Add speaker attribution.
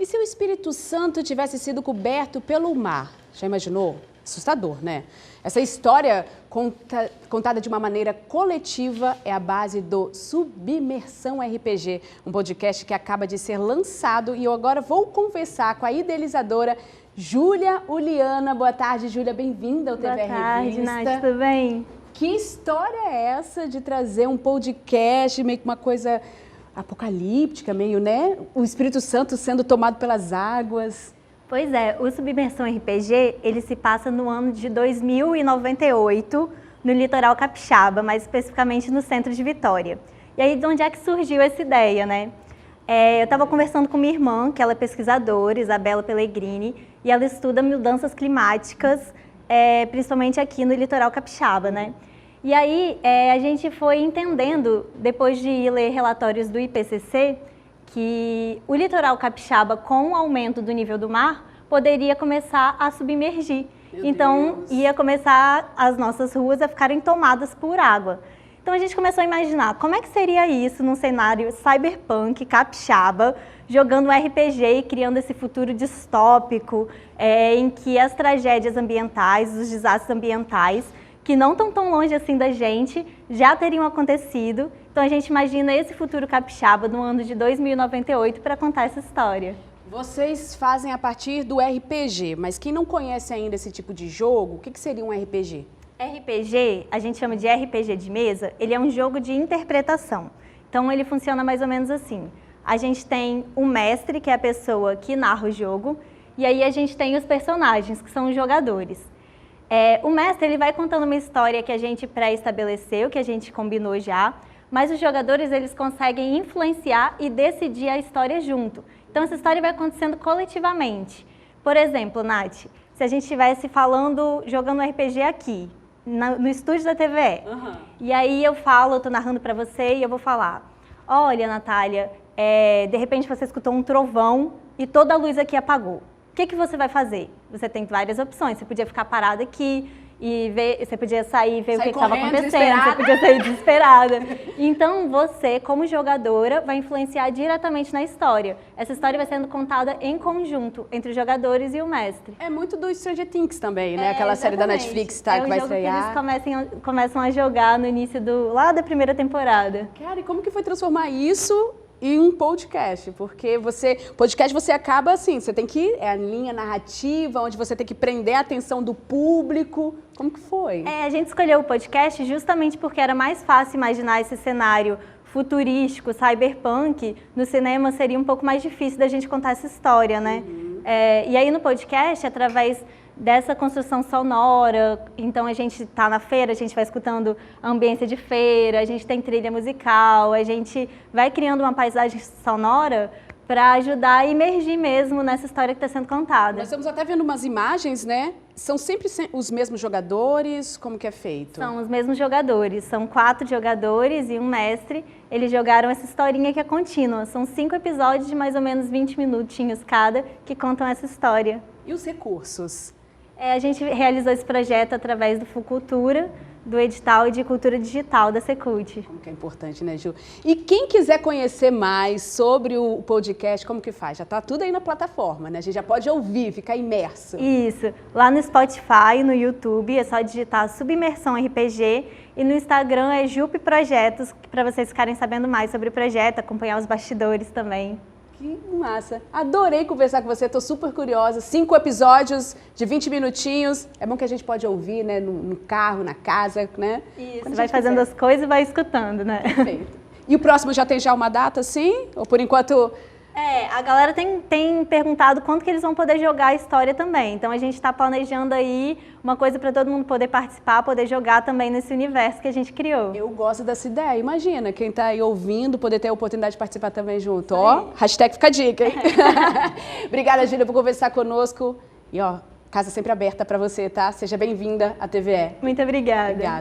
Speaker 1: se o Espírito Santo tivesse sido coberto pelo mar? Já imaginou? Assustador, né? Essa história contada de uma maneira coletiva é a base do Submersão RPG, um podcast que acaba de ser lançado e eu agora vou conversar com a idealizadora Júlia Uliana. Boa tarde, Júlia, bem-vinda ao TV Revista.
Speaker 2: Boa tarde, Nath, tudo bem?
Speaker 1: Que história é essa de trazer um podcast, meio que uma coisa apocalíptica, meio, né? O Espírito Santo sendo tomado pelas águas.
Speaker 2: Pois é, o Submersão RPG, ele se passa no ano de 2098, no litoral capixaba, mais especificamente no centro de Vitória. E aí, de onde é que surgiu essa ideia, né? Eu estava conversando com minha irmã, que ela é pesquisadora, Isabela Pellegrini, e ela estuda mudanças climáticas, principalmente aqui no litoral capixaba, né? E aí, a gente foi entendendo, depois de ler relatórios do IPCC, que o litoral capixaba, com o aumento do nível do mar, poderia começar a submergir. Então, ia começar as nossas ruas a ficarem tomadas por água. Então, a gente começou a imaginar como é que seria isso num cenário cyberpunk, capixaba, jogando um RPG e criando esse futuro distópico, em que as tragédias ambientais, os desastres ambientais, que não estão tão longe assim da gente, já teriam acontecido. Então a gente imagina esse futuro capixaba no ano de 2098 para contar essa história.
Speaker 1: Vocês fazem a partir do RPG, mas quem não conhece ainda esse tipo de jogo, o que seria um RPG?
Speaker 2: RPG, a gente chama de RPG de mesa, ele é um jogo de interpretação. Então ele funciona mais ou menos assim. A gente tem o mestre, que é a pessoa que narra o jogo, e aí a gente tem os personagens, que são os jogadores. O mestre ele vai contando uma história que a gente pré-estabeleceu, que a gente combinou já, mas os jogadores eles conseguem influenciar e decidir a história junto. Então essa história vai acontecendo coletivamente. Por exemplo, Nath, se a gente estivesse jogando um RPG aqui, no estúdio da TVE, e aí eu estou narrando para você e eu vou falar, olha, Natália, de repente você escutou um trovão e toda a luz aqui apagou. O que você vai fazer? Você tem várias opções. Você podia ficar parada aqui e ver, você podia sair e ver o que estava acontecendo, você podia sair desesperada. Então você, como jogadora, vai influenciar diretamente na história. Essa história vai sendo contada em conjunto entre os jogadores e o mestre.
Speaker 1: É muito do Stranger Things também, né? Aquela série da Netflix que vai estrear.
Speaker 2: Que eles começam a jogar no início lá da primeira temporada.
Speaker 1: Cara, e como que foi transformar isso em um podcast? Porque podcast você acaba assim, você tem que, a linha narrativa, onde você tem que prender a atenção do público. Como que foi?
Speaker 2: A gente escolheu o podcast justamente porque era mais fácil imaginar esse cenário futurístico, cyberpunk. No cinema seria um pouco mais difícil da gente contar essa história, né? E aí no podcast, através dessa construção sonora, então a gente está na feira, a gente vai escutando a ambiência de feira, a gente tem trilha musical, a gente vai criando uma paisagem sonora para ajudar a imergir mesmo nessa história que está sendo contada.
Speaker 1: Nós estamos até vendo umas imagens, né? São sempre os mesmos jogadores? Como que é feito?
Speaker 2: São os mesmos jogadores, são 4 jogadores e um mestre. Eles jogaram essa historinha que é contínua. São 5 episódios de mais ou menos 20 minutinhos cada que contam essa história.
Speaker 1: E os recursos?
Speaker 2: A gente realizou esse projeto através do Fucultura, do edital de cultura digital da Secult.
Speaker 1: Como que é importante, né, Ju? E quem quiser conhecer mais sobre o podcast, como que faz? Já está tudo aí na plataforma, né? A gente já pode ouvir, ficar imerso.
Speaker 2: Isso. Lá no Spotify, no YouTube, é só digitar Submersão RPG. E no Instagram é Jup Projetos, para vocês ficarem sabendo mais sobre o projeto, acompanhar os bastidores também.
Speaker 1: Que massa! Adorei conversar com você, estou super curiosa. 5 episódios de 20 minutinhos. É bom que a gente pode ouvir, né? No carro, na casa, né?
Speaker 2: Isso, vai fazendo as coisas e vai escutando, né?
Speaker 1: Perfeito. E o próximo já tem uma data, sim? Ou por enquanto...
Speaker 2: A galera tem perguntado quando que eles vão poder jogar a história também. Então a gente está planejando aí uma coisa para todo mundo poder participar, poder jogar também nesse universo que a gente criou.
Speaker 1: Eu gosto dessa ideia. Imagina, quem está aí ouvindo poder ter a oportunidade de participar também junto. Ó, hashtag fica a dica, hein? Obrigada, Júlia, por conversar conosco. E ó, casa sempre aberta para você, tá? Seja bem-vinda à TVE.
Speaker 2: Muito obrigada.
Speaker 1: Obrigada.